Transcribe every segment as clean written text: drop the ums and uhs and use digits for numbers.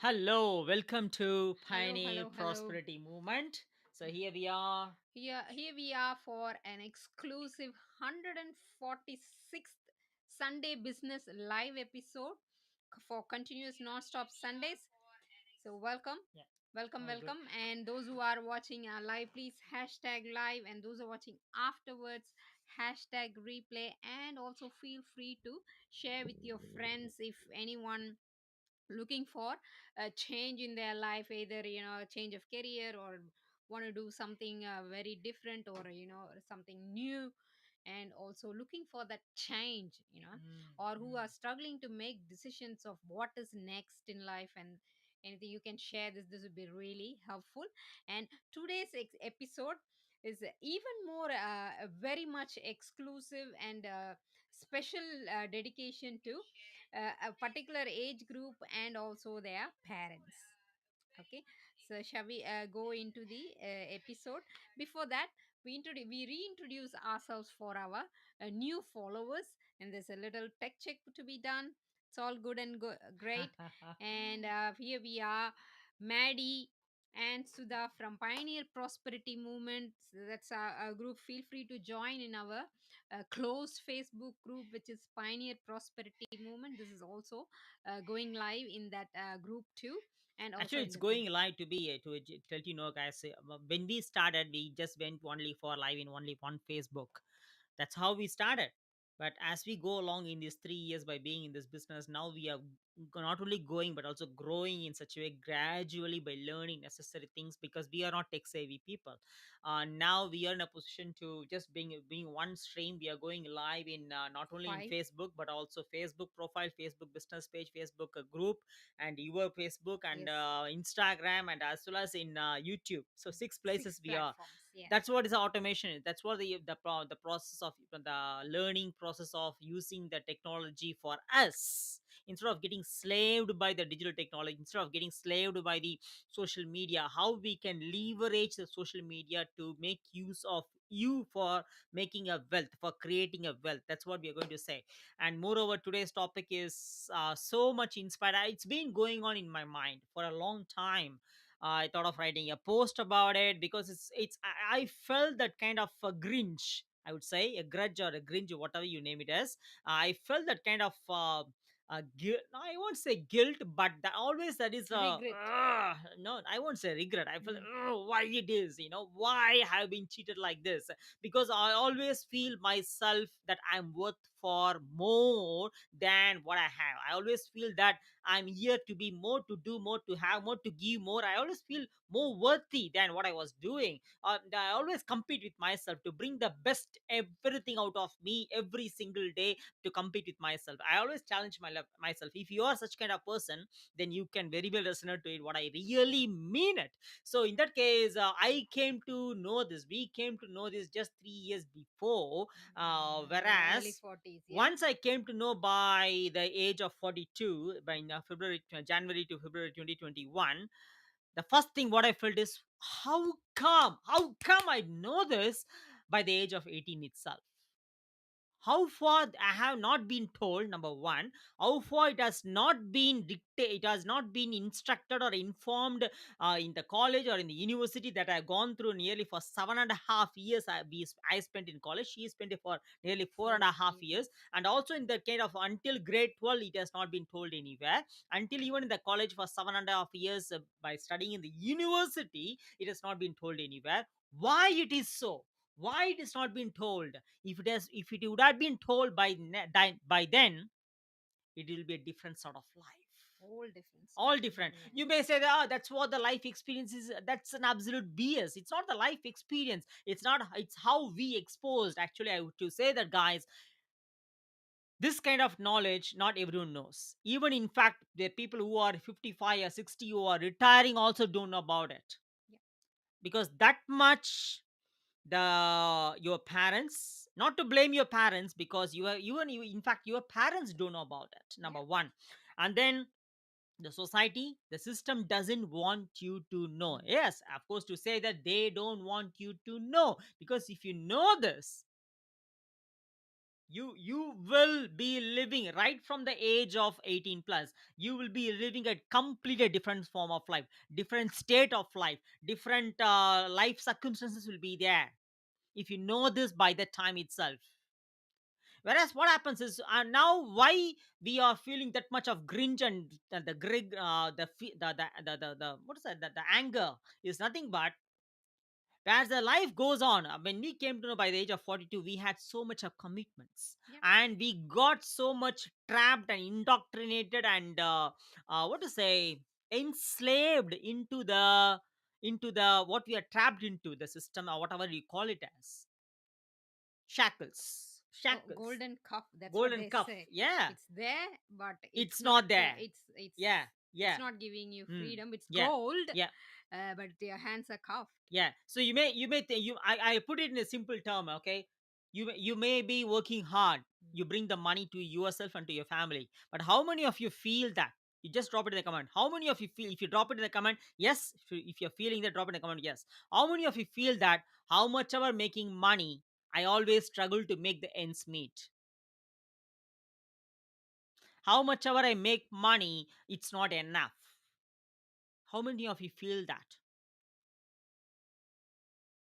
Hello, welcome to Hello, Pioneer hello, hello. Prosperity Movement. So here we are. Here we are for an exclusive 146th Sunday Business Live episode for continuous non-stop Sundays. So Yeah, all good. welcome. And those who are watching live, please hashtag live. And those who are watching afterwards, hashtag replay. And also feel free to share with your friends if anyone looking for a change in their life, either a change of career, or want to do something very different, or something new, and also looking for that change, Mm, or who mm. are struggling to make decisions of what is next in life. And anything you can share, this would be really helpful. And today's episode is even more very much exclusive and special dedication to a particular age group and also their parents. Okay, so shall we go into the episode? Before that, we reintroduce ourselves for our new followers, and there's a little tech check to be done. It's all good and great. And here we are, Maddie and Sudha from Pioneer Prosperity Movement. So that's our group. Feel free to join in our closed Facebook group, which is Pioneer Prosperity Movement. This is also going live in that group too, and also Actually, in it's the going live to be to tell you know, guys. When we started, we just went only for live in only one Facebook. That's how we started. But as we go along in these 3 years by being in this business, now we are not only going but also growing in such a way gradually by learning necessary things because we are not tech savvy people. Now we are in a position to just being one stream. We are going live in not only in five. Facebook but also Facebook profile, Facebook business page, Facebook group, and your Facebook and Yes, Instagram, and as well as in YouTube. So six six places we are. platforms. Yes, That's what is automation is. That's what the process of the learning process of using the technology for us, instead of getting slaved by the digital technology, instead of getting slaved by the social media, how we can leverage the social media to make use of you for making a wealth, for creating a wealth. That's what we are going to say. And moreover, today's topic is so much inspired. It's been going on in my mind for a long time. I thought of writing a post about it because I felt that kind of a grinch, I would say, a grudge or a grinch, whatever you name it as. I felt that kind of guilt. No, I won't say guilt, but always that is a regret. no. I won't say regret. I feel Mm. why it is, why I have been cheated like this, because I always feel myself that I'm worth for more than what I have. I always feel that I'm here to be more, to do more, to have more, to give more. I always feel more worthy than what I was doing. I always compete with myself to bring the best everything out of me every single day, to compete with myself. I always challenge myself. If you are such kind of person, then you can very well resonate to it. What I really mean it. So in that case, I came to know this. We came to know this just 3 years before. Early Whereas 40s, yeah. once I came to know by the age of 42, by January to February 2021, the first thing what I felt is how come I know this by the age of 18 itself. How far I have not been told, number one, how far it has not been dictated, it has not been instructed or informed in the college or in the university that I've gone through nearly for 7.5 years. I spent in college, she spent it for nearly four and Same, a half same. years, and also in the kind of until grade 12, it has not been told anywhere. Until even in the college for 7.5 years, by studying in the university, it has not been told anywhere. Why it is so? Why it is not been told? If it would have been told by then, it will be a different sort of life, Whole different all story. different. Yeah. You may say that, oh, that's what the life experience is. That's an absolute BS. It's not the life experience, it's not, it's how we exposed. Actually, I would to say that, guys, this kind of knowledge not everyone knows. Even in fact, the people who are 55 or 60 who are retiring also don't know about it, Yeah. because that much, your parents, not to blame your parents, because you in fact your parents don't know about it, number Yeah. one. And then the society, the system doesn't want you to know. Mm. Yes, of course, to say that they don't want you to know, because if you know this, You will be living right from the age of 18 plus. You will be living a completely different form of life, different state of life, different life circumstances will be there if you know this by the time itself. Whereas what happens is, now why we are feeling that much of grinch and the grig the what is that, the anger is nothing but, as the life goes on, when we came to know by the age of 42, we had so much of commitments, Yeah. and we got so much trapped and indoctrinated and what to say, enslaved into the what we are trapped into the system, or whatever you call it as, shackles, shackles, Golden cuff. That's what golden they cuff. say. Yeah, It's there, but it's it's not. not there. Yeah, It's yeah. not giving you Mm. freedom. It's Yeah, gold, yeah. but your hands are cuffed. Yeah, so you may think, I put it in a simple term, okay. You may be working hard, you bring the money to yourself and to your family, but how many of you feel that? You just drop it in the comment. How many of you feel, if you drop it in the comment, yes, if you're feeling that, drop it in the comment, yes. How many of you feel that how much ever making money, I always struggle to make the ends meet? How much ever I make money, it's not enough? How many of you feel that?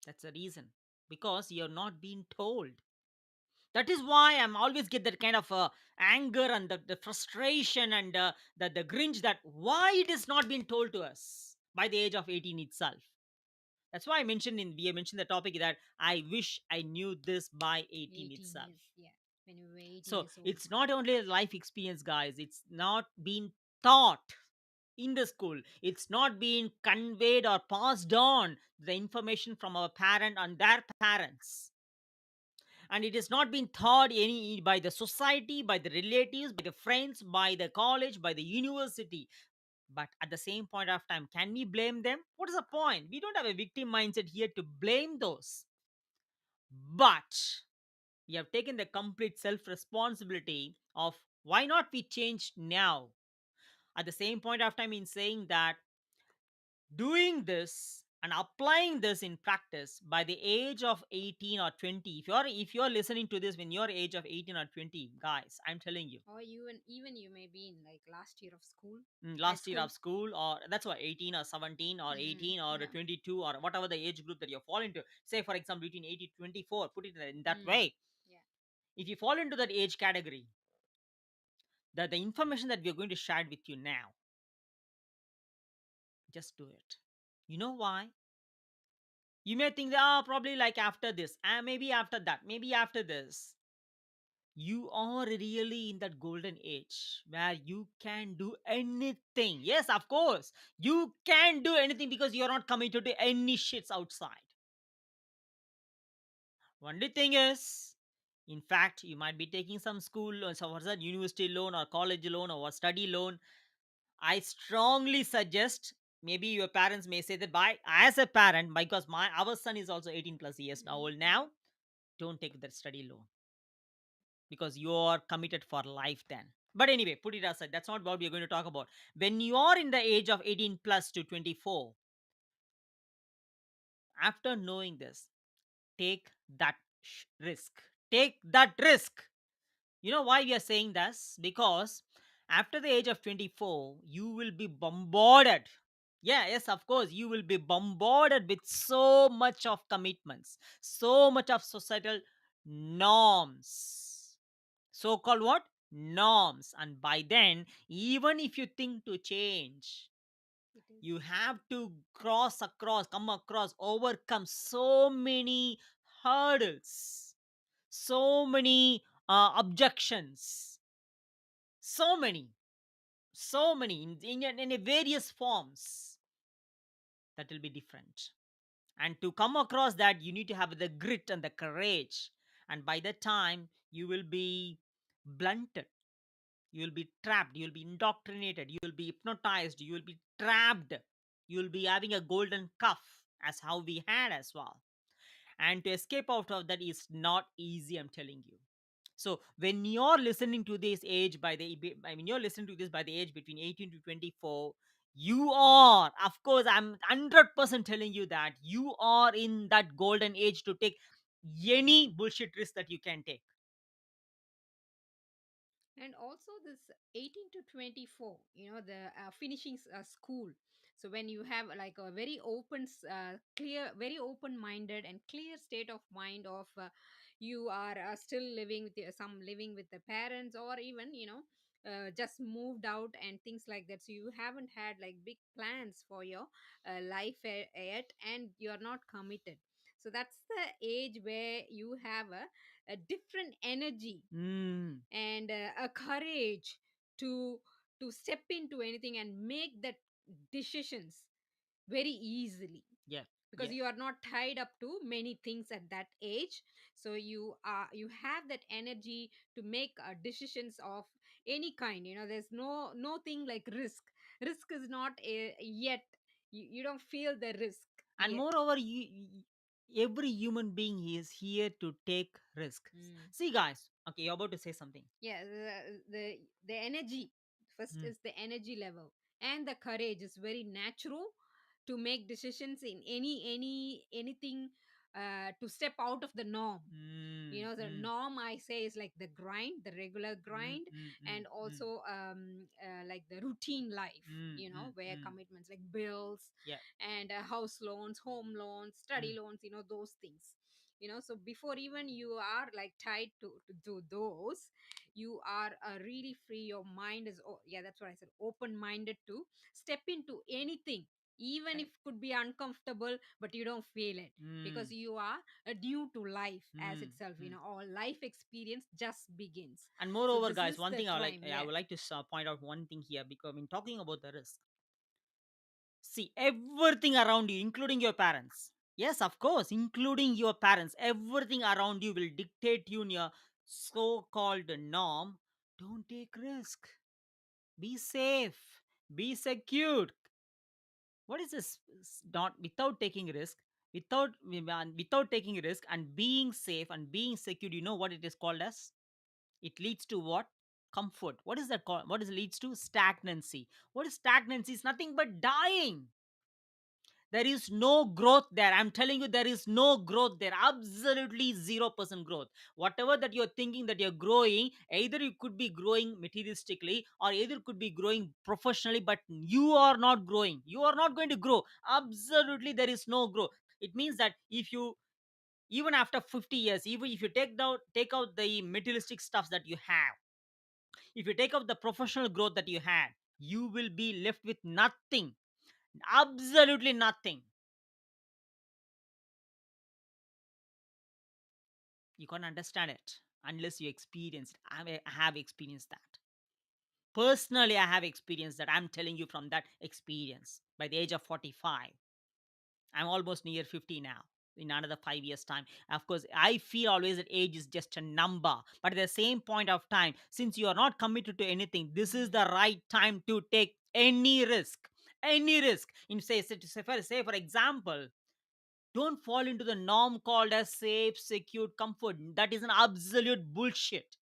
That's the reason, because you're not being told. That is why I'm always get that kind of anger and the frustration and the grinch, that why it is not being told to us by the age of 18 itself. That's why we have mentioned the topic that I wish I knew this by 18 18 itself. years, yeah. When we were 18 So years old. it's not only a life experience, guys. It's not being taught in the school. It's not being conveyed or passed on the information from our parent and their parents, and it is not being taught any by the society, by the relatives, by the friends, by the college, by the university. But at the same point of time, can we blame them? What is the point? We don't have a victim mindset here to blame those, but we have taken the complete self responsibility of why not we change now. At the same point of time, in saying that, doing this and applying this in practice by the age of 18 or 20, if you're listening to this when you're age of 18 or 20, guys, I'm telling you, Or even you may be in like last year of school, high last year school. of school, or that's why 18 or 17 or 18 or Yeah. 22 or whatever the age group that you fall into, say for example between 18 to 24, put it in that Mm. way. Yeah. If you fall into that age category, the information that we're going to share with you now, just do it. You know why? You may think that, probably like after this, maybe after that, maybe after this. You are really in that golden age where you can do anything. Yes, of course, you can do anything because you're not committed to any shits outside. Only thing is, in fact, you might be taking some school loan, so what's that, university loan or college loan or study loan. I strongly suggest, maybe your parents may say that, by as a parent, because our son is also 18 plus years now old Mm-hmm. now, don't take that study loan, because you are committed for life then. But anyway, put it aside. That's not what we're going to talk about. When you are in the age of 18 plus to 24, after knowing this, take that risk. Take that risk. You know why we are saying this? Because after the age of 24, you will be bombarded. Yeah, yes, of course, you will be bombarded with so much of commitments, so much of societal norms. So called what? Norms. And by then, even if you think to change, It is. you have to come across, overcome so many hurdles, so many objections, so many, so many in a various forms, that will be different. And to come across that, you need to have the grit and the courage. And by that time, you will be blunted, you will be trapped, you will be indoctrinated, you will be hypnotized, you will be trapped, you will be having a golden cuff, as how we had as well. And to escape out of that is not easy, I'm telling you. So when you're listening to this age I mean, you're listening to this by the age between 18 to 24, you are, of course, I'm 100% telling you that you are in that golden age to take any bullshit risk that you can take. And also this 18 to 24, the finishing school. So when you have like a very open clear, very open minded and clear state of mind of you are still living with some living with the parents, or even just moved out and things like that, so you haven't had like big plans for your life yet, and you're not committed. So that's the age where you have a different energy Mm. and a courage to step into anything and make that decisions very easily, Yeah. because Yeah. you are not tied up to many things at that age. So you have that energy to make decisions of any kind. There's no thing like risk is not yet, you don't feel the risk And yet. moreover, every human being is here to take risks. Mm. See, guys. Okay, you're about to say something. Yeah, the energy first Mm. is the energy level, and the courage is very natural to make decisions in anything, to step out of the norm. Mm. The Mm. norm, I say, is like the grind, the regular Mm. grind, Mm. Mm. and Mm. also like the routine life, Mm. Mm. where Mm. commitments like bills Yeah. and house loans, home loans, study Mm. loans, those things. So before even you are like tied to those, you are really free. Your mind is, yeah, that's what I said, open minded to step into anything, even if Correct. could be uncomfortable, but you don't feel it, because Mm. you are new to life as Mm. itself. Mm. All life experience just begins. And So moreover, this guys, is one the thing time, I yeah. would like to point out one thing here, because I mean, talking about the risk. See, everything around you, including your parents. Yes, of course, including your parents. Everything around you will dictate you in your so-called norm. Don't take risk. Be safe. Be secure. What is this? Not without taking risk. Without taking risk and being safe and being secure. You know what it is called as? It leads to what? Comfort. What is that called? What is leads to stagnancy? What is stagnancy? It's nothing but dying. There is no growth there. I'm telling you, there is no growth there. Absolutely 0% growth. Whatever that you're thinking that you're growing, either you could be growing materialistically or either could be growing professionally, but you are not growing. You are not going to grow. Absolutely, there is no growth. It means that if you, even after 50 years, even if you take out the materialistic stuff that you have, if you take out the professional growth that you had, you will be left with nothing. Absolutely nothing. You can't understand it unless you experience it. I have experienced that. Personally, I have experienced that. I'm telling you from that experience. By the age of 45, I'm almost near 50 now. In another 5 years' time, of course, I feel always that age is just a number. But at the same point of time, since you are not committed to anything, this is Mm. the right time to take any risk. Any risk. In say for example, don't fall into the norm called as safe, secure, comfort. That is an absolute bullshit.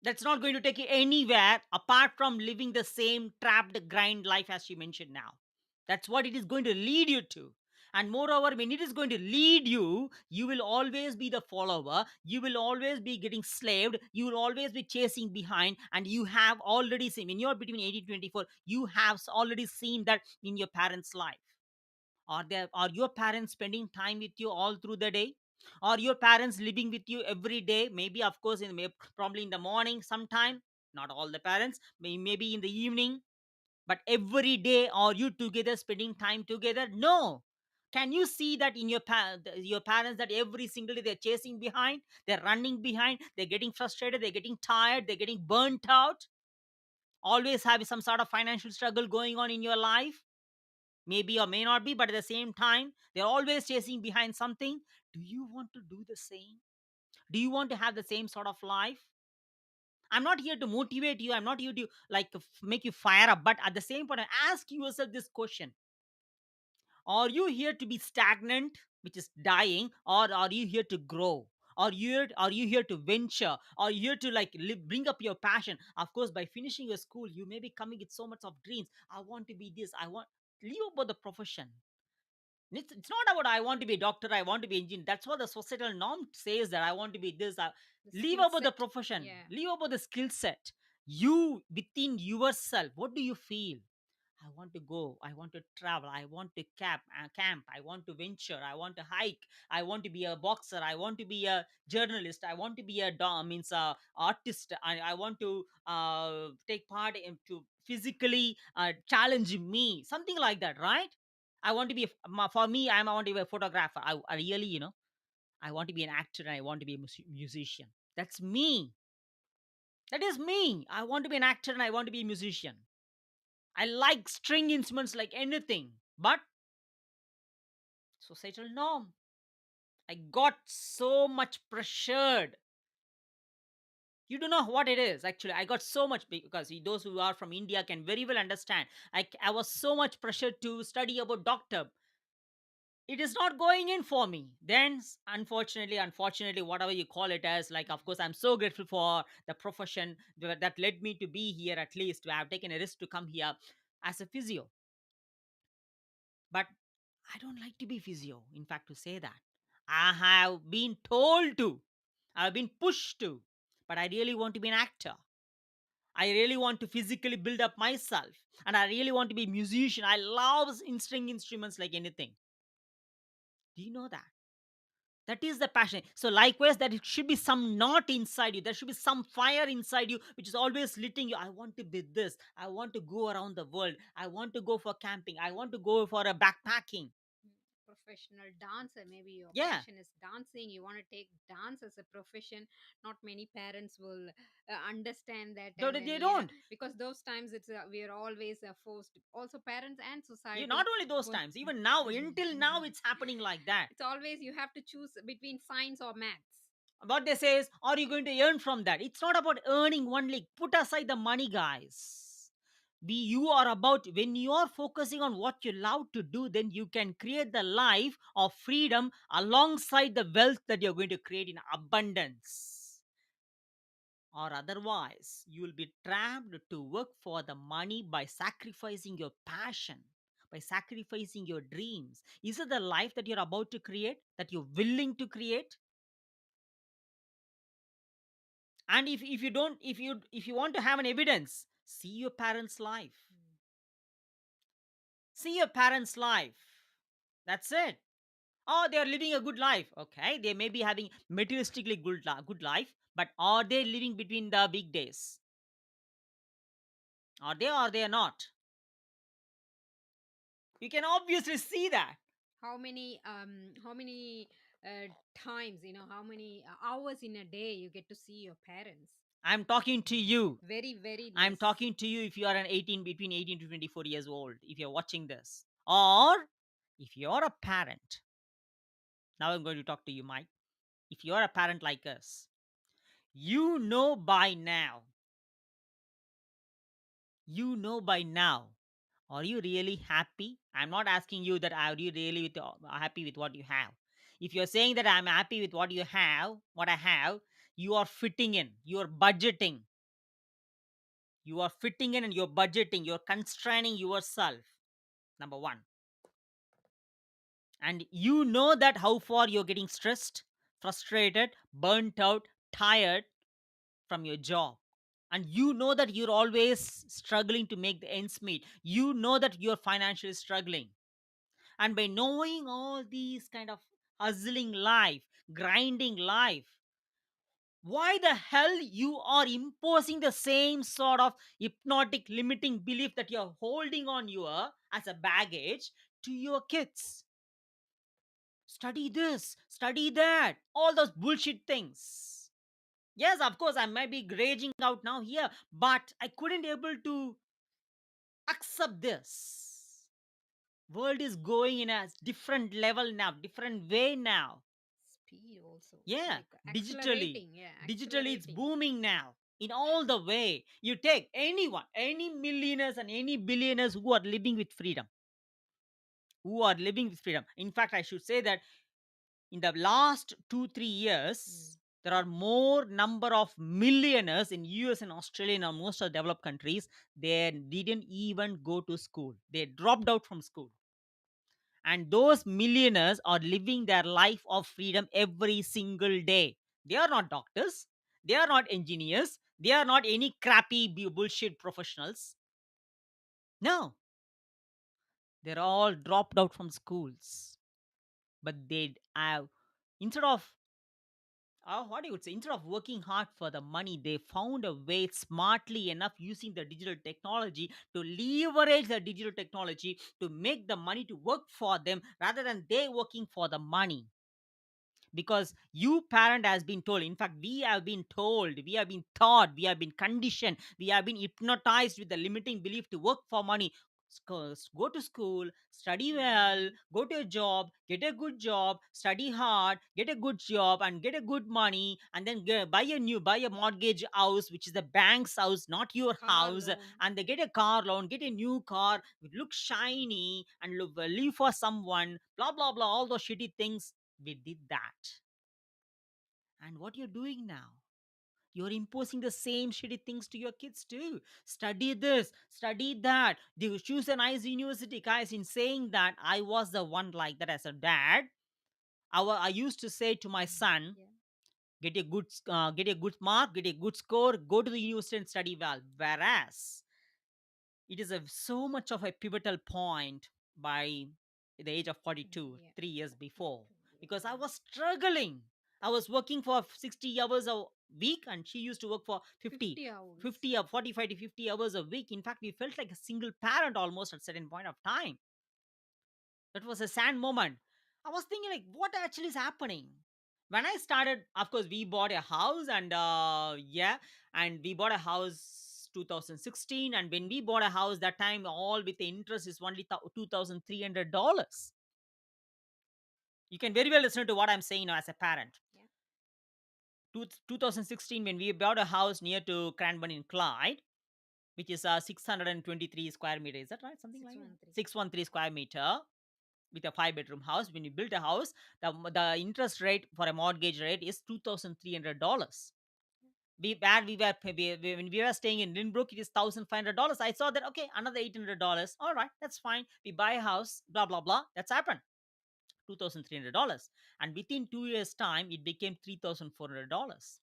That's not going to take you anywhere apart from living the same trapped grind life as you mentioned now. That's what it is going to lead you to. And moreover, when it is going to lead you, you will always be the follower. You will always be getting slaved. You will always be chasing behind. And you have already seen, when you're between 18 24, you have already seen that in your parents' life. Are your parents spending time with you all through the day? Are your parents living with you every day? Maybe, of course, probably in the morning sometime. Not all the parents. Maybe in the evening. But every day, are you together spending time together? No. Can you see that in your parents, that every single day they're chasing behind, they're running behind, they're getting frustrated, they're getting tired, they're getting burnt out? Always have some sort of financial struggle going on in your life, maybe or may not be, but at the same time they're always chasing behind something. Do you want to do the same? Do you want to have the same sort of life? I'm not here to motivate you, I'm not here to like make you fire up, but at the same point ask yourself this question: are you here to be stagnant, which is dying, or are you here to grow? Are you here to venture? Are you here to like bring up your passion? Of course, by finishing your school, you may be coming with so much of dreams. I want to be this. I want leave about the profession. It's not about I want to be a doctor, I want to be engineer. That's what the societal norm says, that I want to be this. The Leave skill about the set. profession, Yeah. leave about the skill set. You within yourself, what do you feel? I want to go. I want to travel. I want to camp. I want to venture. I want to hike. I want to be a boxer. I want to be a journalist. I want to be a means a artist. I want to take part in to physically challenge me. Something like that, right? I want to be for me. I want to be a photographer. I really, I want to be an actor and I want to be a musician. That's me. That is me. I want to be an actor and I want to be a musician. I like string instruments like anything, but societal norm. I got so much pressured. You don't know what it is. Actually, I got so much, because those who are from India can very well understand. I was so much pressured to study about doctor. It is not going in for me. Then, unfortunately, whatever you call it as, like, of course, I'm so grateful for the profession that led me to be here, at least to have taken a risk to come here as a physio. But I don't like to be physio. In fact, to say that, I have been told to, I've been pushed to, but I really want to be an actor. I really want to physically build up myself, and I really want to be a musician. I love string instruments like anything. Do you know that? That is the passion. So likewise, that it should be some knot inside you. There should be some fire inside you which is always lighting you. I want to be this. I want to go around the world. I want to go for camping. I want to go for a backpacking. Professional dancer, maybe your Yeah. passion is dancing, you want to take dance as a profession. Not many parents will understand that. Though And then, they yeah, don't. because those times it's we are always forced, also parents and You not society. only those Well, times, even now, until now, it's happening like that. it's always you have to choose between science or maths. What they say is, are you going to earn from that? It's not about earning only. Put aside the money, guys. You are about, when you are focusing on what you love to do, then you can create the life of freedom alongside the wealth that you're going to create in abundance. Or otherwise, you will be trapped to work for the money by sacrificing your passion, by sacrificing your dreams. Is it the life that you're about to create, that you're willing to create? And if you don't, if you want to have an evidence, see your parents' life. See your parents' life. That's it. Oh, they are living a good life. Okay, they may be having materialistically good life, but are they living between the big days? Are they, or they are not? You can obviously see that. How many times, how many hours in a day you get to see your parents? I'm talking to you. Very, very I'm less. talking to you if you are an 18, between 18 to 24 years old, if you're watching this. Or if you're a parent, now I'm going to talk to you, Mike. If you're a parent like us, you know by now, you know by now, are you really happy? I'm not asking you that are you really happy with what you have. If you're saying that I'm happy with what you have, what I have, you are fitting in, you're budgeting, you are fitting in and you're budgeting, you're constraining yourself. Number one. And you know that how far you're getting stressed, frustrated, burnt out, tired from your job. And you know that you're always struggling to make the ends meet. You know that you're financially struggling. And by knowing all these kind of hustling life, grinding life, why the hell you are imposing the same sort of hypnotic limiting belief that you're holding on your as a baggage to your kids? Study this, study that, all those bullshit things. Yes, of course, I might be raging out now here, but I couldn't able to accept this. World is going in a different level now, different way now. Speed also, Yeah, like digitally, accelerating. Yeah, digitally it's accelerating. booming now in all the way. You take anyone, any millionaires and any billionaires who are living with freedom, who are living with freedom. In fact, I should say that in the last 2 3 years Mm. there are more number of millionaires in US and Australia and most of the developed countries. They didn't even go to school, they dropped out from school, And those millionaires are living their life of freedom every single day. They are not doctors, they are not engineers, they are not any crappy bullshit professionals. No, they're all dropped out from schools. But they have, instead of, what do you would say, instead of working hard for the money, they found a way smartly enough using the digital technology to leverage the digital technology to make the money to work for them rather than they working for the money. Because you parent has been told, in fact we have been told, we have been taught, we have been conditioned, we have been hypnotized with the limiting belief to work for money. Go to school, study well, Mhm. go to a job, get a good job, study hard, get a good job and get a good money, and then buy a mortgage house, which is the bank's house, not your Car house. loan. And they get a car loan, get a new car, look shiny, and live for someone, blah blah blah, all those shitty things. We did that. And what you're doing now, you're imposing the same shitty things to your kids too. Study this, study that. They choose a nice university. Guys, in saying that, I was the one like that as a dad. I used to say to my Mhm. son, Yeah. get a good mark, get a good score, go to the university and study well. Whereas it is so much of a pivotal point by the age of 42, Yeah. 3 years before, because I Yeah. was struggling. I was working for 60 hours a week and she used to work for 50, 50 hours. 50 or 45 to 50 hours a week. In fact, we felt like a single parent almost at certain point of time. That was a sad moment. I was thinking, like, what actually is happening? When I started, of course, we bought a house, and yeah, and we bought a house 2016. And when we bought a house that time, all with the interest is only $2,300. You can very well listen to what I'm saying now as a parent. Yeah. 2016, when we bought a house near to Cranbourne in Clyde, which is 623 square meter. Is that right? Something like that. 613. 613 square meter with a 5 bedroom house. When you build a house, the interest rate for a mortgage rate is $2,300. When we were staying in Lynbrook, it is $1,500. I saw that, okay, another $800. All right, that's fine. We buy a house, blah blah blah. That's happened. $2,300, and within 2 years' time, it became $3,400.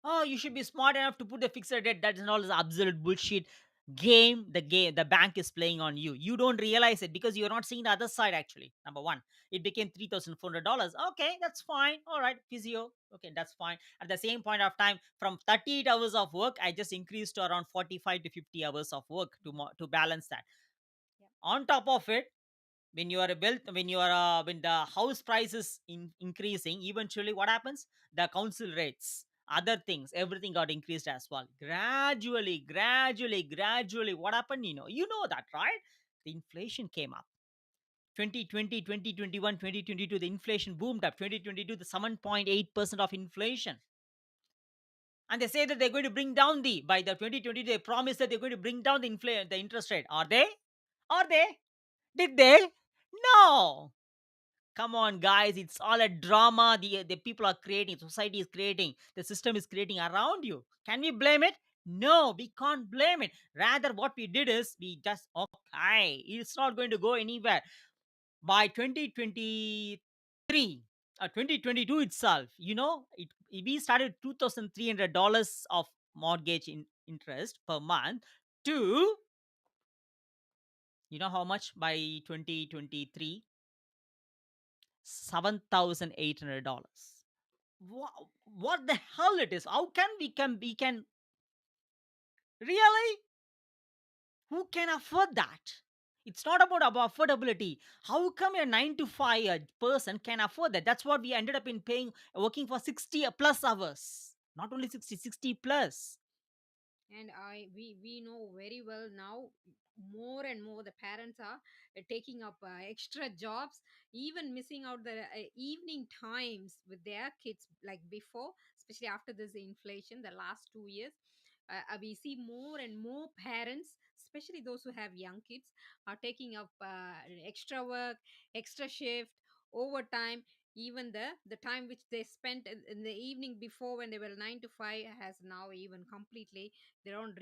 Oh, you should be smart enough to put the fixed rate. That is all this absolute bullshit game the bank is playing on you. You don't realize it because you're not seeing the other side. Actually, number one, it became $3,400. Okay, that's fine. All right, physio. Okay, that's fine. At the same point of time, from 38 hours of work, I just increased to around 45 to 50 hours of work to balance that. Yeah. On top of it, when the house price is increasing, eventually what happens, the council rates, other things, everything got increased as well, gradually. What happened, you know that, right? The inflation came up. 2020, 2021, 2022, the inflation boomed up. 2022, the 7.8% of inflation. And they say that they're going to bring down the by the 2020, they promise that they're going to bring down the interest rate. Are they did they? No. Come on, guys, it's all a drama the people are creating, society is creating, the system is creating around you. Can we blame it? No, we can't blame it. Rather, what we did is we just, okay, it's not going to go anywhere. By 2023, 2022 itself, we started $2,300 of mortgage interest per month to, you know how much by 2023? $7,800. What the hell it is? How can we can really? Who can afford that? It's not about affordability. How come a 9 to 5 person can afford that? That's what we ended up in paying, working for 60 plus hours. Not only 60, 60 plus. And we know very well now, more and more the parents are taking up extra jobs, even missing out the evening times with their kids like before, especially after this inflation the last 2 years. We see more and more parents, especially those who have young kids, are taking up extra work, extra shift, overtime. even the time which they spent in the evening before when they were 9 to 5 has now even completely, they don't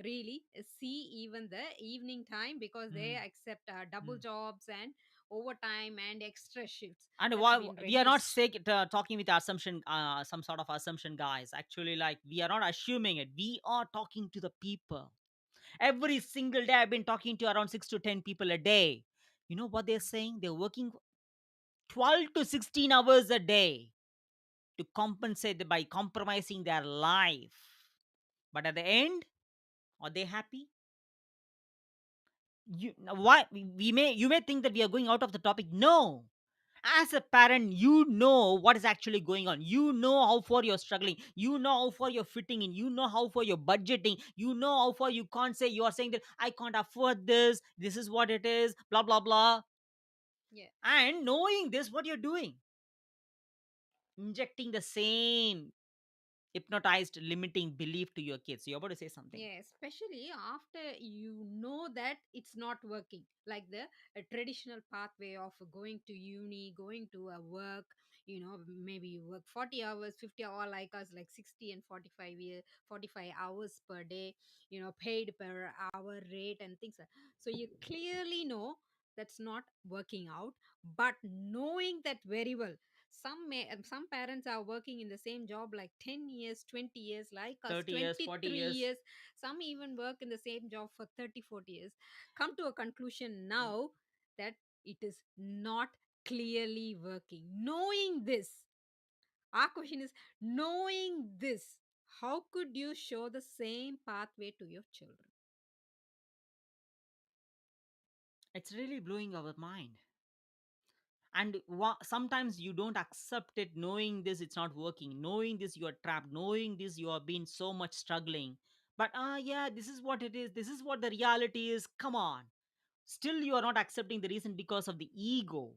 really see even the evening time, because they Mm, accept double mm. jobs and overtime and extra shifts. And That's why been we are not reduced. talking with assumption, some sort of assumption, guys. Actually, like, we are not assuming it. We are talking to the people. Every single day, I've been talking to around 6 to 10 people a day. You know what they're saying? They're working 12 to 16 hours a day to compensate by compromising their life. But at the end, are they happy? Why you may think that we are going out of the topic. No, as a parent, you know what is actually going on. You know how far you're struggling. You know how far you're fitting in. You know how far you're budgeting. You know how far you can't say, you are saying that I can't afford this. This is what it is. Blah blah blah. Yeah. And knowing this, what you're doing, injecting the same hypnotized limiting belief to your kids. You're about to say something. Yeah, especially after you know that it's not working, like the traditional pathway of going to uni, going to a work. Maybe you work 40 hours, 50 hour, like us, like 60 and 45 hours per day, paid per hour rate and things like. So you clearly know that's not working out, but knowing that very well, some parents are working in the same job like 10 years, 20 years, like us, 30 years, 40 23 years. years. Some even work in the same job for 30, 40 years. Come to a conclusion Mm. now that it is not clearly working. Knowing this, our question is, knowing this, how could you show the same pathway to your children? It's really blowing our mind. And sometimes you don't accept it, knowing this it's not working, knowing this you are trapped, knowing this you have been so much struggling. But yeah, this is what it is, this is what the reality is. Come on, still you are not accepting the reason because of the ego.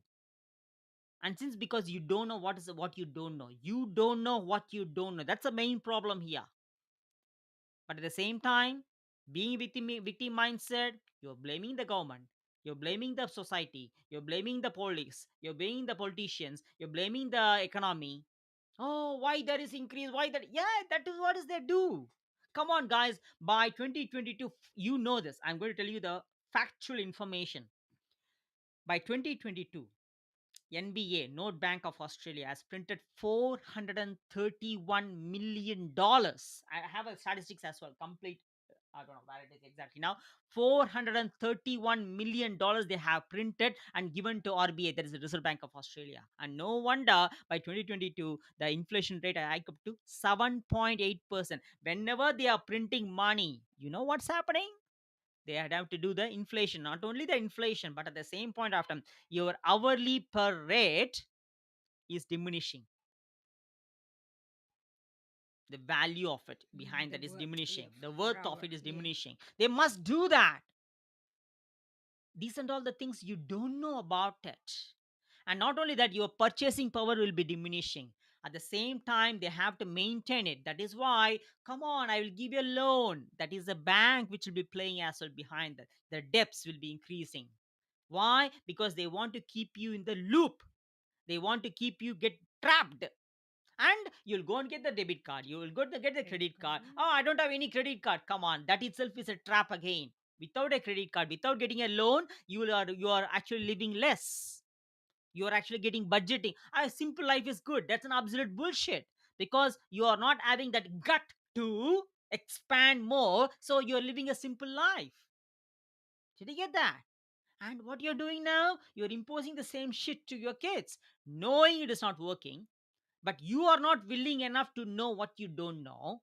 And since because you don't know what you don't know, you don't know what you don't know, that's the main problem here. But at the same time, being victim mindset, you're blaming the government, you're blaming the society, you're blaming the police, you're blaming the politicians, you're blaming the economy. Oh, why there is increase? Why that? Yeah, that is what is they do. Come on, guys. By 2022, you know this. I'm going to tell you the factual information. By 2022, NBA, Note Bank of Australia, has printed $431 million. I have a statistics as well, complete. I don't know where it is exactly now. $431 million they have printed and given to RBA, that is the Reserve Bank of Australia. And no wonder by 2022, the inflation rate hiked up to 7.8%. Whenever they are printing money, you know what's happening? They had have to do the inflation, not only the inflation, but at the same point of time, your hourly per rate is diminishing. The value of it behind The that is worth, yeah, diminishing. The for worth of our, it is yeah. diminishing. They must do that. These and all the things you don't know about it. And not only that, your purchasing power will be diminishing. At the same time, they have to maintain it. That is why, come on, I will give you a loan. That is a bank which will be playing as well behind that. The debts will be increasing. Why? Because they want to keep you in the loop. They want to keep you get trapped. And you'll go and get the debit card. You will go to get the Credit credit card. card. Oh, I don't have any credit card. Come on, that itself is a trap again. Without a credit card, without getting a loan, you are actually living less. You are actually getting budgeting. A simple life is good. That's an absolute bullshit, because you are not having that gut to expand more. So you're living a simple life. Did you get that? And what you're doing now, you're imposing the same shit to your kids, knowing it is not working, but you are not willing enough to know what you don't know.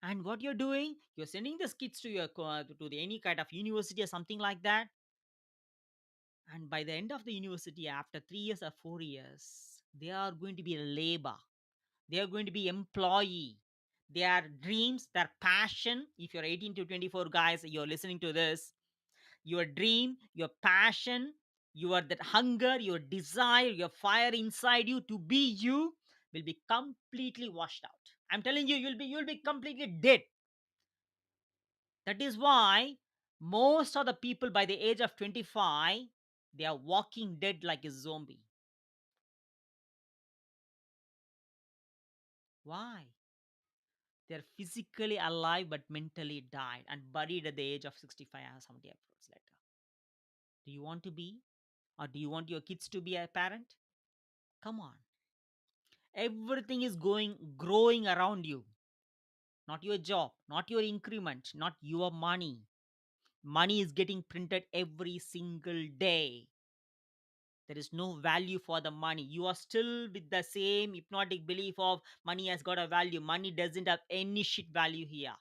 And what you're doing, you're sending the kids to any kind of university or something like that. And by the end of the university, after 3 years or 4 years, they are going to be a labor. They are going to be employee. Their dreams, their passion. If you're 18 to 24 guys, you're listening to this, your dream, your passion, your that hunger, your desire, your fire inside you to be you will be completely washed out. I'm telling you, you'll be completely dead. That is why most of the people by the age of 25, they are walking dead like a zombie. Why? They're physically alive but mentally died and buried at the age of 65 or 70 episodes later. Do you want to be, or do you want your kids to be a parent? Come on. Everything is growing around you. Not your job, not your increment, not your money. Money is getting printed every single day. There is no value for the money. You are still with the same hypnotic belief of money has got a value. Money doesn't have any shit value here.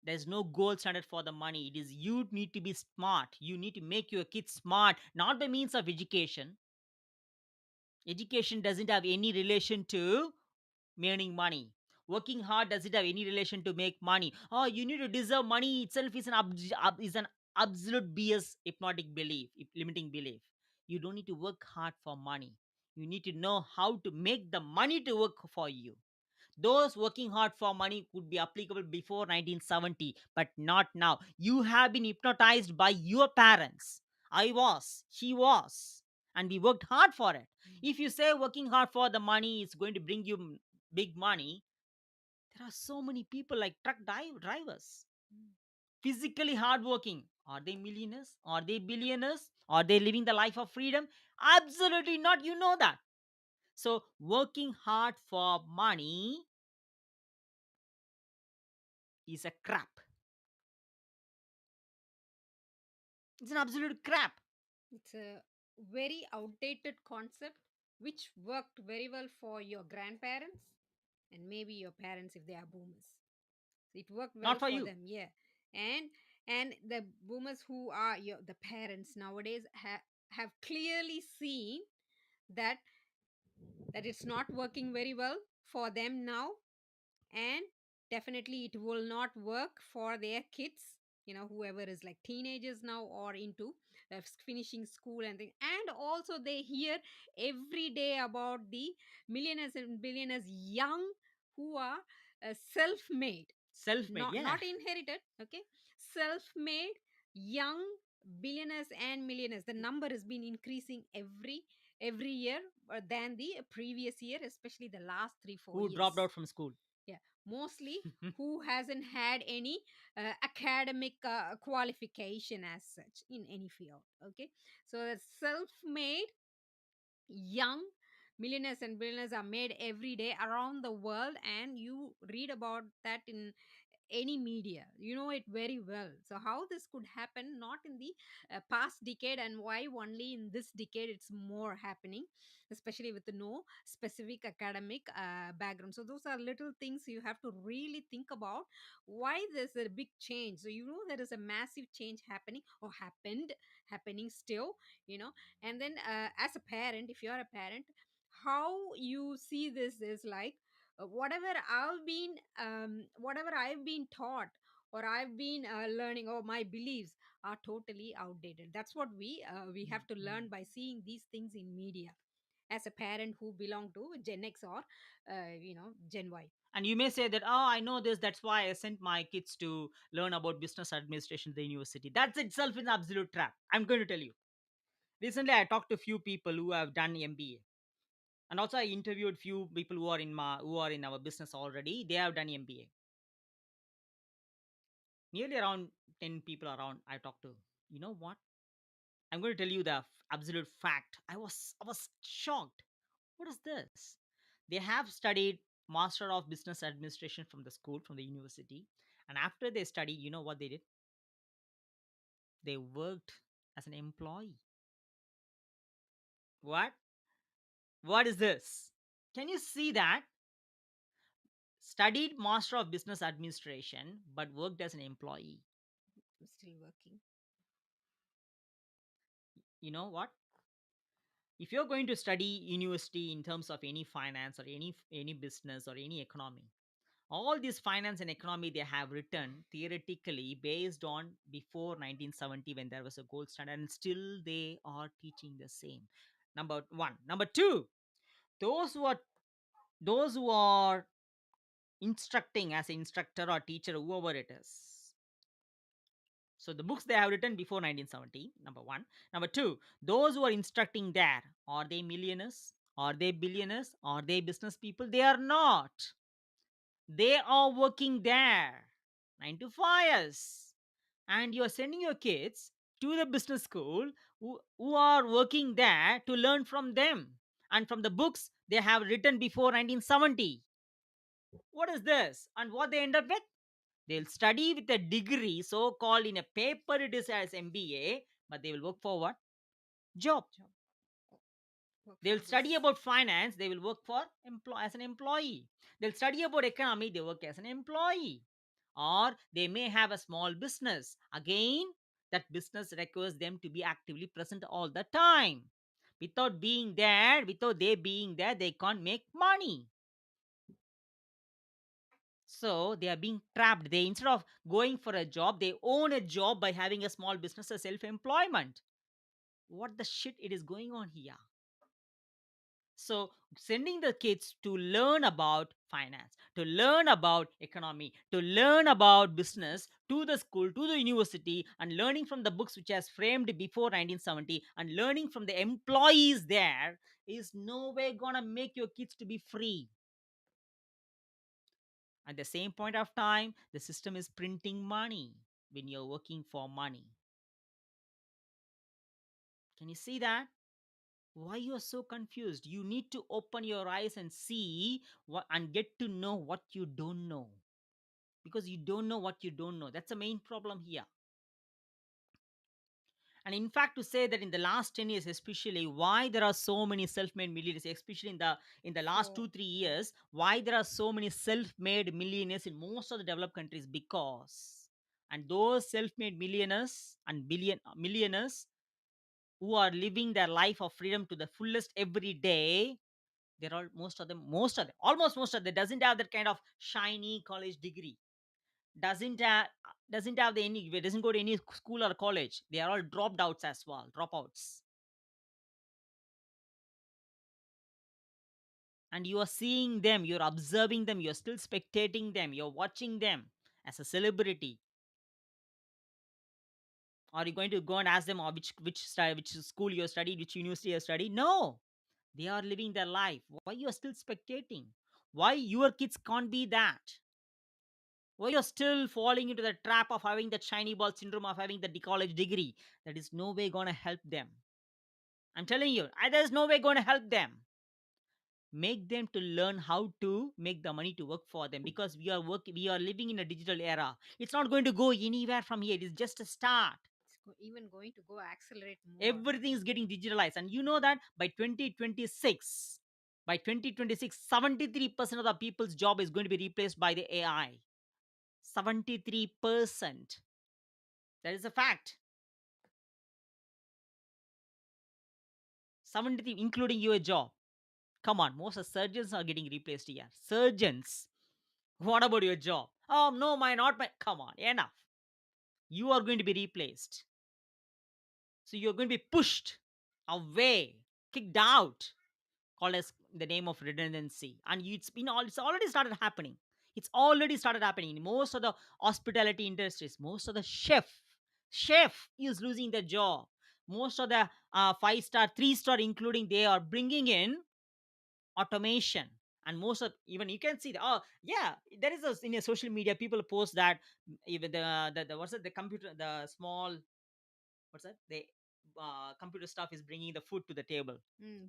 There's no gold standard for the money. It is you need to be smart. You need to make your kids smart, not by means of education. Education doesn't have any relation to earning money. Working hard doesn't have any relation to make money. Oh, you need to deserve money itself is is an absolute BS hypnotic belief, limiting belief. You don't need to work hard for money. You need to know how to make the money to work for you. Those working hard for money could be applicable before 1970, but not now. You have been hypnotized by your parents. I was, he was, and we worked hard for it. If you say working hard for the money is going to bring you big money, there are so many people like drivers, physically hardworking. Are they millionaires? Are they billionaires? Are they living the life of freedom? Absolutely not. You know that. So, working hard for money is a crap. It's an absolute crap. It's a very outdated concept which worked very well for your grandparents and maybe your parents if they are boomers. So it worked Not well for for you. them, yeah. And the boomers who are the parents nowadays have clearly seen that it's not working very well for them now, and definitely it will not work for their kids, whoever is like teenagers now or into finishing school and thing. And also they hear every day about the millionaires and billionaires young who are self-made, Self made, not yeah. inherited, okay, self-made young billionaires and millionaires. The number has been increasing every year than the previous year, especially the last 3 4 Who dropped years. out from school. Yeah, mostly who hasn't had any academic qualification as such in any field. Okay, so the self-made young millionaires and billionaires are made every day around the world, and you read about that in any media, you know it very well. So how this could happen not in the past decade, and why only in this decade it's more happening, especially with no specific academic background. So those are little things you have to really think about, why there's a big change. So there is a massive change happening or happening still, you know and then as a parent, if you're a parent, how you see this is like, whatever I've been taught or I've been learning, or my beliefs are totally outdated. That's what we have to learn by seeing these things in media, as a parent who belong to Gen X or Gen Y. And you may say that, oh, I know this. That's why I sent my kids to learn about business administration at the university. That's itself an absolute trap. I'm going to tell you. Recently, I talked to a few people who have done MBA. And also, I interviewed few people who are in our business already. They have done MBA. Nearly around 10 people around I talked to. You know what? I'm going to tell you the absolute fact. I was shocked. What is this? They have studied Master of Business Administration from the school, from the university, and after they studied, you know what they did? They worked as an employee. What? What is this? Can you see that? Studied Master of Business Administration, but worked as an employee. I'm still working. You know what? If you're going to study university in terms of any finance or any business or any economy, all this finance and economy they have written theoretically based on before 1970 when there was a gold standard, and still they are teaching the same. Number one. Number two, those who are those who are instructing as an instructor or teacher, whoever it is. So the books they have written before 1970, number one. Number two, those who are instructing there, are they millionaires? Are they billionaires? Are they business people? They are not. They are working there 9 to 5 years. And you're sending your kids to the business school who are working there to learn from them and from the books they have written before 1970. What is this? And what they end up with? They'll study with a degree, so called in a paper it is as MBA, but they will work for what? Job. Job. Oh, work They'll for study this. about finance, they will work for as an employee. They'll study about economy, they work as an employee. Or they may have a small business. Again, that business requires them to be actively present all the time. Without they being there, they can't make money. So they are being trapped. They, instead of going for a job, they own a job by having a small business as self-employment. What the shit it is going on here? So, sending the kids to learn about finance, to learn about economy, to learn about business to the school, to the university, and learning from the books which has framed before 1970 and learning from the employees there is no way gonna make your kids to be free. At the same point of time, the system is printing money when you're working for money. Can you see that? Why you are so confused? You need to open your eyes and see what and get to know what you don't know, because you don't know what you don't know. That's the main problem here. And in fact, to say that in the last 10 years, especially, why there are so many self-made millionaires, especially in the last So, 2 3 years, why there are so many self-made millionaires in most of the developed countries? Because, and those self-made millionaires and billion millionaires who are living their life of freedom to the fullest every day, they're all, most of them almost most of them doesn't have that kind of shiny college degree, doesn't have the any, doesn't go to any school or college. They are all dropped outs as well, dropouts. And you are seeing them, you're observing them, you're still spectating them, you're watching them as a celebrity. Are you going to go and ask them, oh, which school you studied, which university you studied? No, they are living their life. Why you are still spectating? Why your kids can't be that? Why you're still falling into the trap of having that shiny ball syndrome, of having the college degree? That is no way gonna help them. I'm telling you, there's no way gonna help them. Make them to learn how to make the money to work for them, because we are living in a digital era. It's not going to go anywhere from here. It is just a start. it's even going to go accelerate more. Everything is getting digitalized, and you know that by 2026, 73% of the people's job is going to be replaced by the AI. 73%. That is a fact. 73, including your job. Come on, most of the surgeons are getting replaced here. Surgeons. What about your job? Oh no, not my. Come on, enough. You are going to be replaced. So you're going to be pushed away, kicked out, called as the name of redundancy. And it's already started happening. It's already started happening in most of the hospitality industries. Most of the chef is losing their job. Most of the 5 star, 3 star, including, they are bringing in automation. And most of, even you can see that, oh yeah, there is in a social media, people post that even the what's it, the computer, the small, what's that, the computer stuff is bringing the food to the table.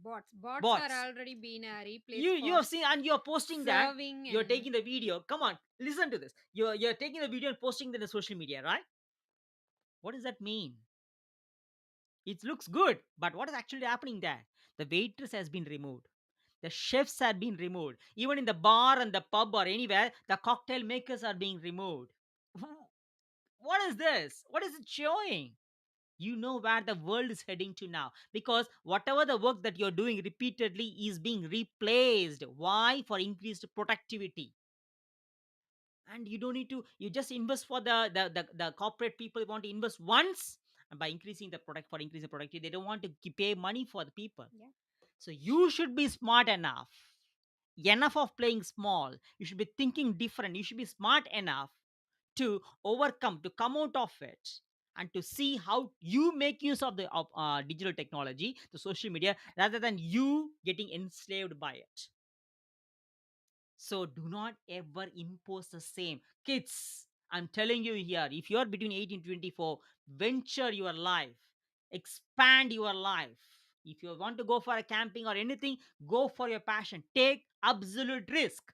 Bots are Bots. already being you replaced you for have seen, and you're posting that. serving You're and taking the video. Come on, listen to this. You're taking the video and posting it in the social media, right? What does that mean? It looks good, but what is actually happening there? The waitress has been removed, the chefs have been removed, even in the bar and the pub or anywhere, the cocktail makers are being removed. What is this? What is it showing? You know where the world is heading to now, because whatever the work that you're doing repeatedly is being replaced. Why? For increased productivity. And you don't need to, you just invest for the corporate people want to invest once, and by increasing the product, for increasing productivity, they don't want to pay money for the people. yeah. So you should be smart enough of playing small. You should be thinking different. You should be smart enough to overcome, to come out of it, and to see how you make use of the digital technology, the social media, rather than you getting enslaved by it. So do not ever impose the same. Kids, I'm telling you here, if you're between 18 to 24, venture your life, expand your life. If you want to go for a camping or anything, go for your passion. Take absolute risk.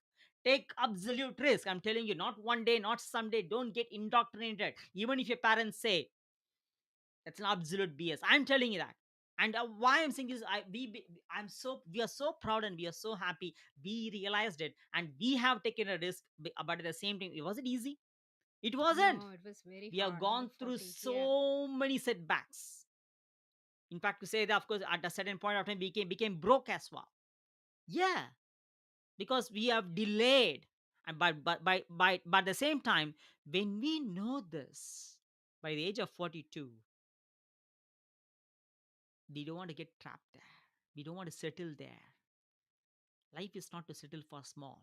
Take absolute risk. I'm telling you, not one day, not someday. Don't get indoctrinated. Even if your parents say that's an absolute BS. I'm telling you that. And why I'm saying is, we are so proud and we are so happy. We realized it and we have taken a risk, but at the same time, was it easy? It wasn't. No, it was very We have hard. Number gone through 40. Yeah. so many setbacks. In fact, to say that, of course, at a certain point of time, we became broke as well. Yeah, because we have delayed. And but at the same time, when we know this, by the age of 42, we don't want to get trapped there. We don't want to settle there. Life is not to settle for small.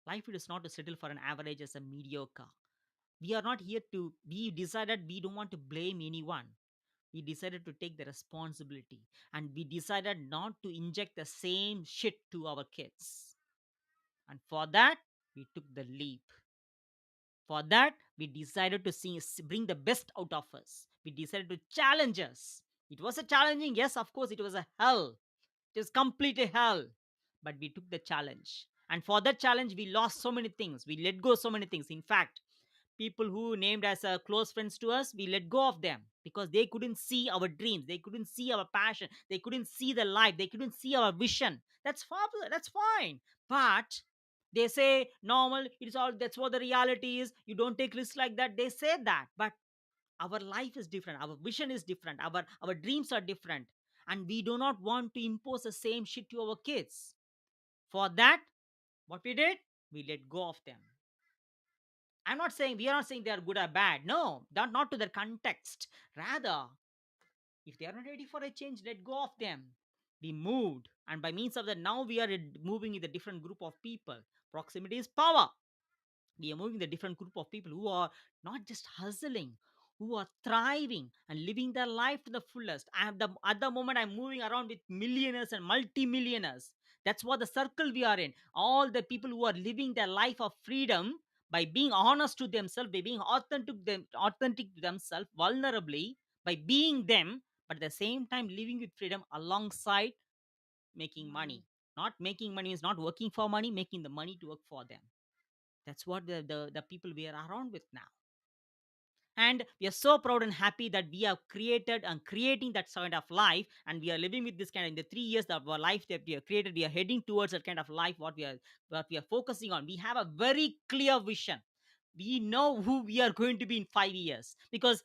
Life is not to settle for an average as a mediocre. We are not here to, we decided we don't want to blame anyone. We decided to take the responsibility and we decided not to inject the same shit to our kids. And for that, we took the leap. For that, we decided to bring the best out of us. We decided to challenge us. It was a challenging, yes, of course, it was a hell. It was completely hell. But we took the challenge. And for that challenge, we lost so many things. We let go so many things. In fact, people who named as close friends to us, we let go of them because they couldn't see our dreams. They couldn't see our passion. They couldn't see the life. They couldn't see our vision. That's fabulous. That's fine. But they say normal, it's all, that's what the reality is. You don't take risks like that. They say that. But our life is different, our vision is different, our dreams are different, and we do not want to impose the same shit to our kids. For that, what we did, we let go of them. I'm not saying, we are not saying they are good or bad, no, not to their context. Rather, if they are not ready for a change, let go of them. We moved, and by means of that, now we are moving with a different group of people. Proximity is power. We are moving the different group of people who are not just hustling, who are thriving and living their life to the fullest. At the moment, I'm moving around with millionaires and multimillionaires. That's what the circle we are in. All the people who are living their life of freedom by being honest to themselves, by being authentic to themselves, vulnerably, by being them, but at the same time living with freedom alongside making money. Money. Not making money is not working for money, making the money to work for them. That's what the people we are around with now. And we are so proud and happy that we have created and creating that kind of life, and we are living with this kind of, in the 3 years of our life that we have created, we are heading towards that kind of life, what we are focusing on. We have a very clear vision. We know who we are going to be in 5 years, because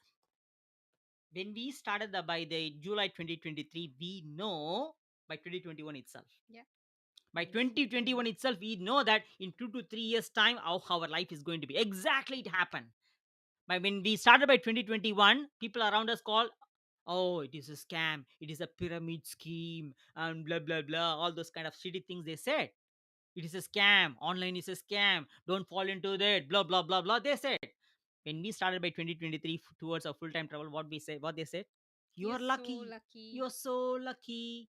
when we started by the July 2023, we know by 2021 itself. Yeah. By Yes, indeed. 2021 itself, we know that in 2 to 3 years time, how our life is going to be. Exactly, it happened. By when we started by 2021, people around us call, oh, it is a scam, it is a pyramid scheme, and blah blah blah, all those kind of shitty things they said. It is a scam, online is a scam, don't fall into that, blah blah blah blah, they said. When we started by 2023 towards our full-time travel, what they said, You're you're so lucky, lucky. you're so lucky.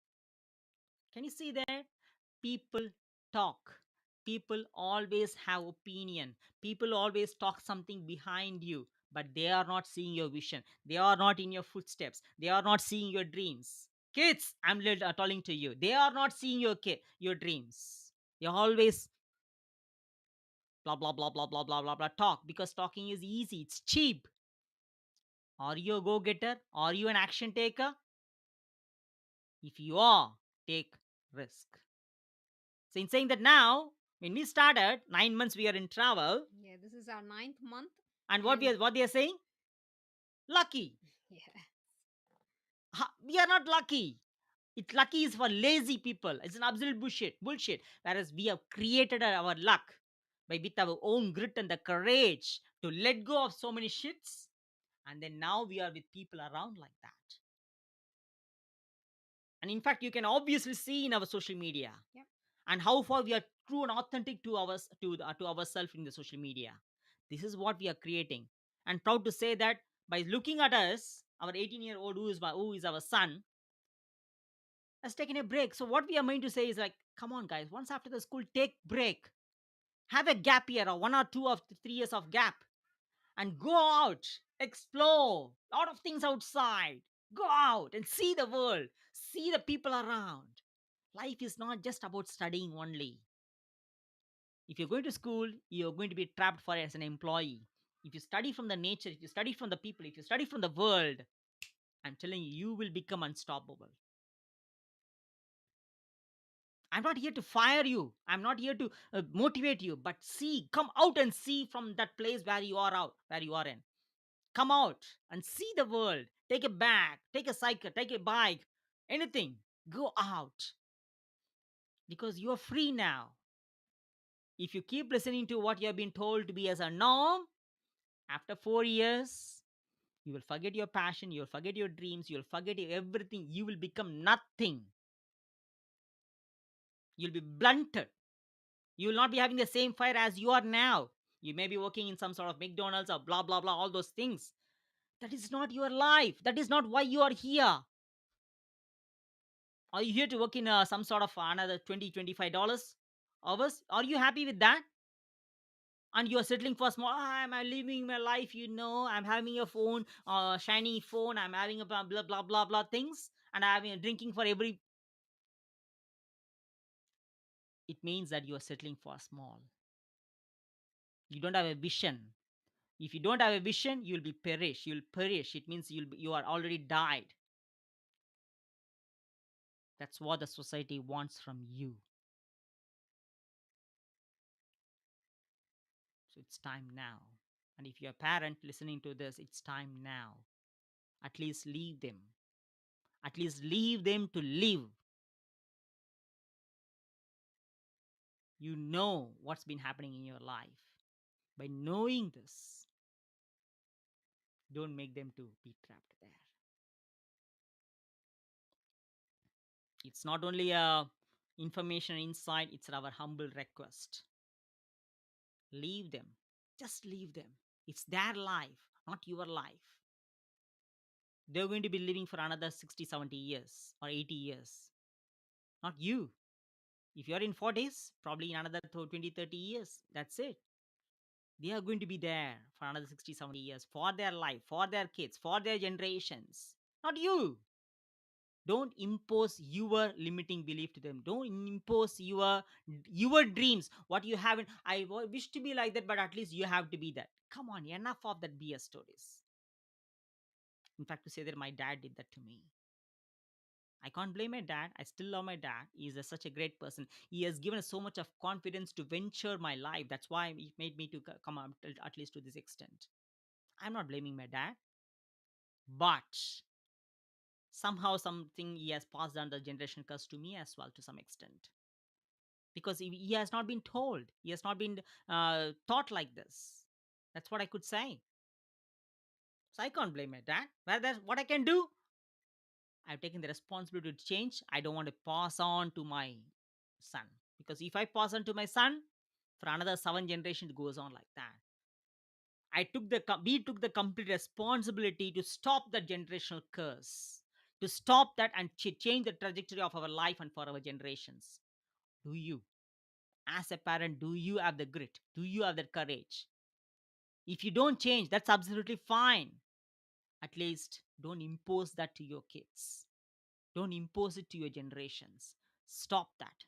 Can you see that? People talk. People always have opinion. People always talk something behind you, but they are not seeing your vision. They are not in your footsteps. They are not seeing your dreams. Kids, I'm telling to you, they are not seeing your dreams. They always blah blah blah blah blah blah blah blah talk, because talking is easy. It's cheap. Are you a go getter? Are you an action taker? If you are, take risk. So in saying that, now when we started 9 months, we are in travel, Yeah, this is our ninth month. and And what they are saying, lucky. yeah. We are not lucky. It lucky is for lazy people. It's an absolute bullshit. Whereas we have created our luck by with our own grit and the courage to let go of so many shits, and then now we are with people around like that. And in fact, you can obviously see in our social media Yeah. and how far we are true and authentic to to ourselves in the social media. This is what we are creating, and proud to say that By looking at us, our 18-year-old who is our son has taken a break. So what we are meant to say is like, come on, guys, once after the school, take break, have a gap year or 1 or 2 or 3 years of gap, and go out, explore a lot of things outside. Go out and see the world, see the people around. Life is not just about studying only. If you're going to school, you're going to be trapped for as an employee. If you study from the nature, if you study from the people, if you study from the world, I'm telling you, you will become unstoppable. I'm not here to fire you. I'm not here to motivate you, but see, come out and see from that place where you are out, where you are in. Come out and see the world. Take a bag, take a cycle, take a bike, anything. Go out because you're free now. If you keep listening to what you have been told to be as a norm, after 4 years, you will forget your passion, you'll forget your dreams, you'll forget everything. You will become nothing. You'll be blunted. You will not be having the same fire as you are now. You may be working in some sort of McDonald's or blah, blah, blah, all those things. That is not your life. That is not why you are here. Are you here to work in some sort of another $20, $25 hours? Are you happy with that? And you are settling for small. I'm living my life, I'm having a phone, shiny phone. I'm having a blah, blah, blah, blah, blah things. And I'm having drinking for every. It means that you are settling for small. You don't have a vision. If you don't have a vision, you'll be perish. You'll perish. It means you are already died. That's what the society wants from you. So it's time now. And if you're a parent listening to this, it's time now. At least leave them. At least leave them to live. You know what's been happening in your life. By knowing this, don't make them to be trapped there. It's not only a information insight, it's our humble request. Leave them. Just leave them. It's their life, not your life. They're going to be living for another 60, 70 years or 80 years. Not you. If you're in 40s, probably in another 20, 30 years. That's it. They are going to be there for another 60, 70 years for their life, for their kids, for their generations. Not you. Don't impose your limiting belief to them. Don't impose your dreams. What you haven't. Wish to be like that, but at least you have to be that. Come on, enough of that BS stories. In fact, to say that my dad did that to me. I can't blame my dad. I still love my dad. He is such a great person. He has given us so much of confidence to venture my life. That's why it made me to come up at least to this extent. I'm not blaming my dad, but somehow something he has passed down the generation curse to me as well to some extent because he has not been told. He has not been taught like this. That's what I could say. So I can't blame my dad. Well, that's what I can do. I've taken the responsibility to change. I don't want to pass on to my son because if I pass on to my son, for another 7 generations, it goes on like that. We took the complete responsibility to stop that generational curse, to stop that and change the trajectory of our life and for our generations. Do you, as a parent, do you have the grit? Do you have the courage? If you don't change, that's absolutely fine. At least don't impose that to your kids. Don't impose it to your generations. Stop that.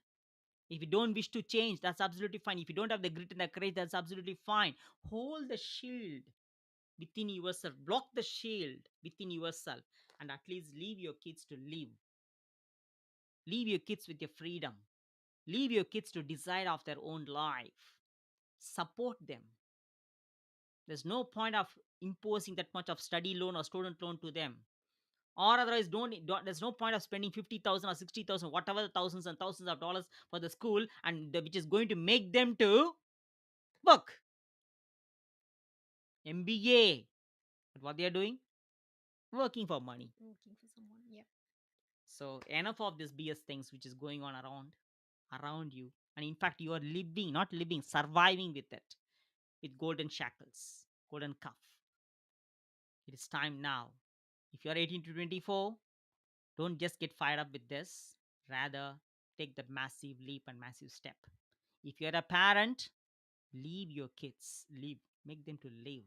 If you don't wish to change, that's absolutely fine. If you don't have the grit and the courage, that's absolutely fine. Hold the shield within yourself. Block the shield within yourself. And at least leave your kids to live. Leave your kids with your freedom. Leave your kids to decide of their own life. Support them. There's no point of imposing that much of study loan or student loan to them. Or otherwise, don't there's no point of spending 50,000 or 60,000, whatever the thousands and thousands of dollars for the school, and which is going to make them to work. MBA. But what they are doing? Working for money. Working for someone. Yep. So enough of this BS things which is going on around you. And in fact, you are living, not living, surviving with it. With golden shackles, golden cuff. It is time now. If you're 18 to 24, don't just get fired up with this. Rather, take the massive leap and massive step. If you're a parent, leave your kids, leave, make them to live,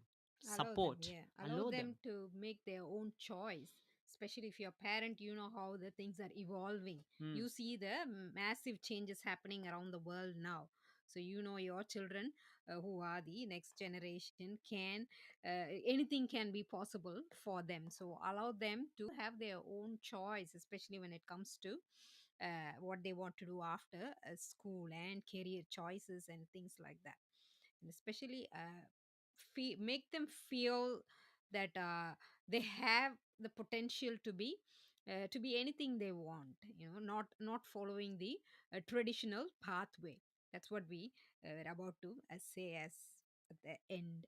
Allow them, support, yeah, allow allow them them. to make their own choice, especially if you're a parent. You know how the things are evolving. Hmm. You see the massive changes happening around the world now, so you know your children, who are the next generation, can anything can be possible for them. So allow them to have their own choice, especially when it comes to what they want to do after school and career choices and things like that. And especially make them feel that they have the potential to be anything they want, not following the traditional pathway. That's what we were about to say as at the end.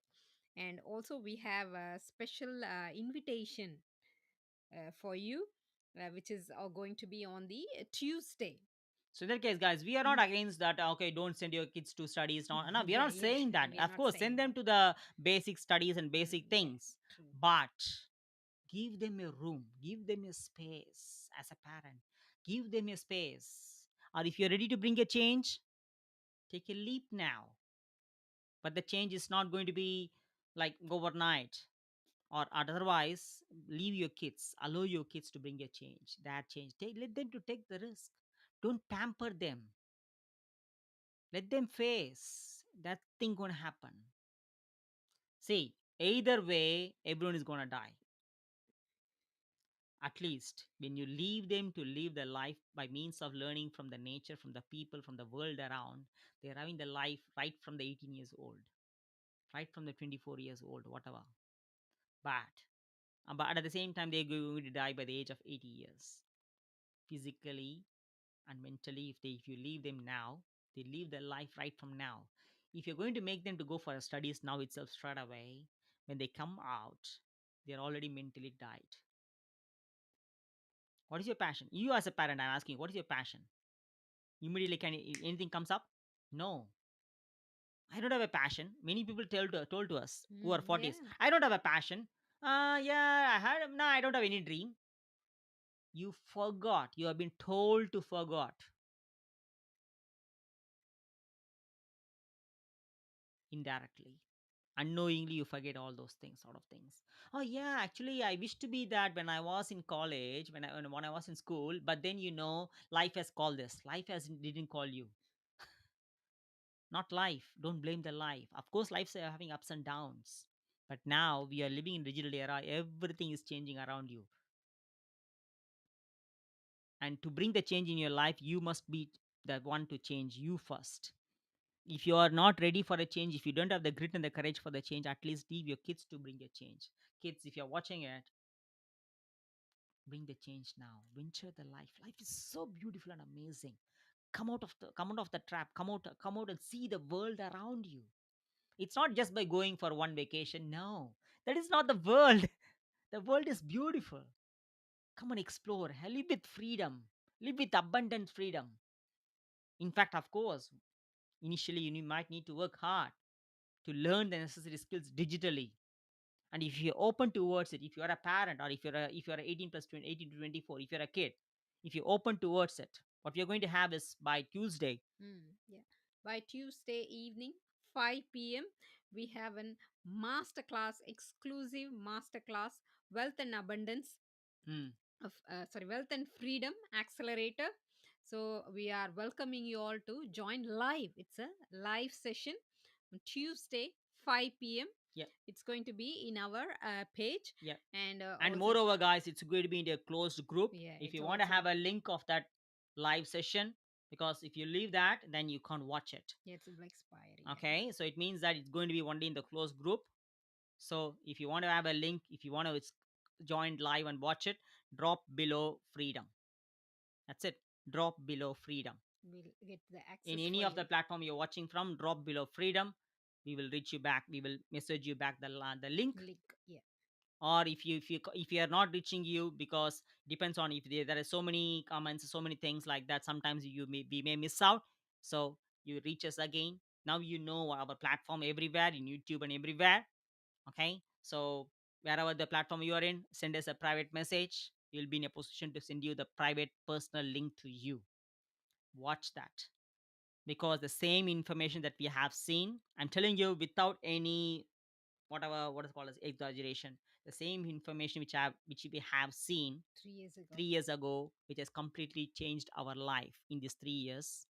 And also we have a special invitation for you, which is going to be on the Tuesday. So in that case, guys, we are not against that. Okay, don't send your kids to studies. No, no, we are Yeah, not yeah. saying that. We are Of not course, saying send them that. to the basic studies and basic Yeah, things, true. but give them a room, give them a space as a parent, give them a space. Or if you're ready to bring a change, take a leap now. But the change is not going to be like overnight, or otherwise leave your kids, allow your kids to bring a change, that change, let them to take the risk. Don't pamper them, let them face that thing gonna happen. See, either way everyone is gonna die. At least when you leave them to live their life by means of learning from the nature, from the people, from the world around, they're having the life right from the 18 years old, right from the 24 years old, whatever. But at the same time they're going to die by the age of 80 years, physically and mentally. If you leave them now, they live their life right from now. If you're going to make them to go for studies now itself straight away, when they come out, they're already mentally died. What is your passion? You as a parent, I'm asking, what is your passion? Immediately, anything comes up? No, I don't have a passion. Many people told to us who are 40s, Yeah. I don't have a passion. Yeah, I had, no, I don't have any dream. You forgot. You have been told to forgot indirectly. Unknowingly, you forget all those things, sort of things. Oh yeah, actually, I wish to be that when I was in college, when I was in school. But then life has called this. Life has didn't call you. Not life. Don't blame the life. Of course, life's having ups and downs. But now we are living in digital era. Everything is changing around you, and to bring the change in your life, you must be the one to change you first. If you are not ready for a change, if you don't have the grit and the courage for the change, at least leave your kids to bring a change. Kids, if you're watching it, bring the change now. Venture the life. Life is so beautiful and amazing. Come out of the trap. Come out and see the world around you. It's not just by going for one vacation. No, that is not the world. The world is beautiful. Come and explore. Live with freedom. Live with abundant freedom. In fact, of course, initially you might need to work hard to learn the necessary skills digitally. And if you're open towards it, if you're a parent, or if you're 18 plus 20, 18 to 24, if you're a kid, if you're open towards it, what we're going to have is by Tuesday. Yeah. By Tuesday evening, 5 p.m., we have an masterclass, exclusive masterclass, Wealth and Abundance Hmm. of Wealth and Freedom Accelerator. So we are welcoming you all to join live. It's a live session on Tuesday, 5 p.m. Yeah. It's going to be in our page, Yeah. and And also, moreover, guys, it's going to be in a closed group. yeah, If it's you want to also, have a link of that live session, because if you leave that, then you can't watch it. yeah, it's expired. Yeah, yeah. Okay, so it means that it's going to be only in the closed group. So if you want to have a link, if you want to join live and watch it, drop below freedom. That's it. Drop below freedom. We'll get the In access any for of the you. platform you're watching from, drop below freedom. We will reach you back. We will message you back the link. Link, yeah. Or if you are not reaching you, because depends on if there are so many comments, so many things like that, sometimes we may miss out. So you reach us again. Now you know our platform everywhere, in YouTube and everywhere. Okay, so Wherever the platform you are in, send us a private message. We'll be in a position to send you the private personal link to you. Watch that, because the same information that we have seen, I'm telling you, without any whatever what is called as exaggeration, the same information which we have seen 3 years ago. 3 years ago, which has completely changed our life in these 3 years,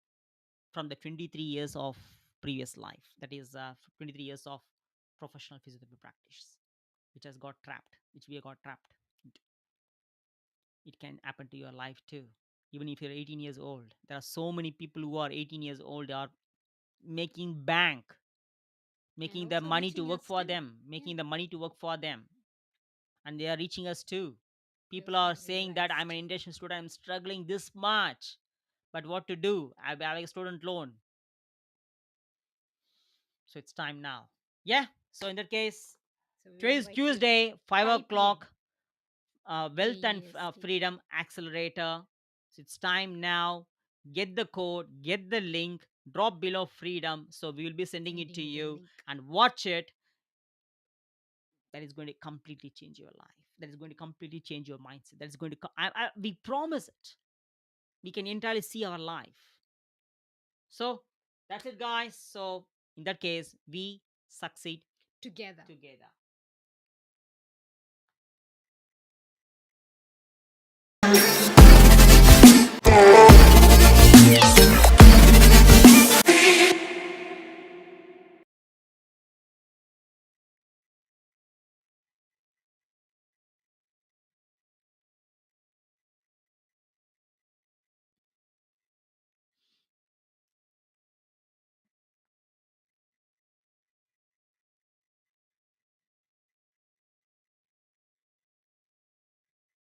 from the 23 years of previous life, that is 23 years of professional physiotherapy practice, which has got trapped, which we got trapped. It can happen to your life too. Even if you're 18 years old, there are so many people who are 18 years old, they are making bank, And making the also money to reaching work us for too. them, Yeah, making the money to work for them, and they are reaching us too. People because they are have saying that I'm an realized. Indian student, I'm struggling this much, but what to do? I have a student loan, so it's time now. Yeah. So in that case, So we today is invite you Tuesday, 5 p.m. o'clock. Wealth and AEST. freedom accelerator. So it's time now. Get the code, get the link, drop below freedom. So we will be sending it Sending to you the you link. and watch it. That is going to completely change your life. That is going to completely change your mindset. That is going to, we promise it. We can entirely see our life. So that's it, guys. So in that case, we succeed Together. together.